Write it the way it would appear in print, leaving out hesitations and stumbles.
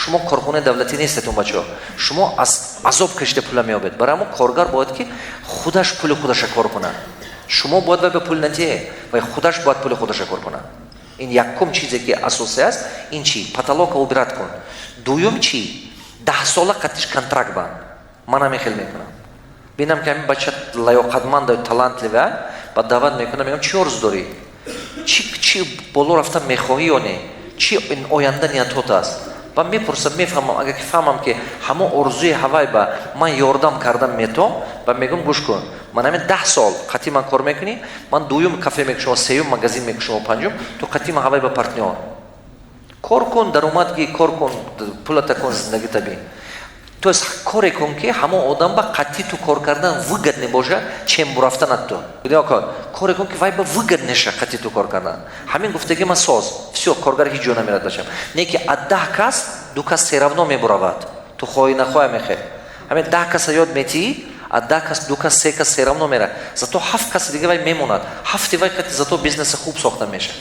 шумо корхонаи давлатӣ нестед бачаҳо, шумо аз азоб кашида пула меёбед. Барои ҳамон коргар бояд ки худаш пули худаша кор кунад. шумо бояд вай ба пул надиҳед, вай худаш бояд пули худаша кор кунад. ин якум чизе ки асосӣ аст. ин чӣ? паталока убират кун. дуюм чӣ? 10 сола қатиш контракт банд. ман ҳамин хел мекунам. бинам ки ҳамин бача лаёқатманд талантливе, ба даъват мекунам, мегӯям чӣ орзу дорӣ? чӣ боло рафта мехоҳӣ ё не? чӣ оянда ниятот аст? ба мепурсам, мефаҳмам. агар ки фаҳмам ки ҳамон орзуи ҳавай ба ман ёрдам кардан метавон, ба мегӯям гӯш кун, ман ҳамин 10 сол қатӣ ман кор мекунӣ, ман дуюм кафе мекушам, сеюм магазин мекушам, панҷум то қатӣ ман ҳавай ба партнёр кор кун, даромад гир, кор кун, пулата кун, зиндагита бин. То есть коре кун ки ҳамон одам ба қатӣ ту кор кардан выгод небошад, чем бурафтан ат ту. Коре кун ки вай ба выгод неша қатӣ ту кор кардан. ҳамин гуфтаги ма соз. Всё, коргар ҳеҷ ҷо намерад бачам. Не ки аз 10 кас 2 кас серавно мебуравад. Ту хоҳӣ нахоҳӣ мехел. ҳамин 10 каса ёд метии, аз 10 кас 2 кас 3 кас серавно мера. Зато 7 кас дига вай мемонад. 7 вай зато бизнеси хуб сохта меша.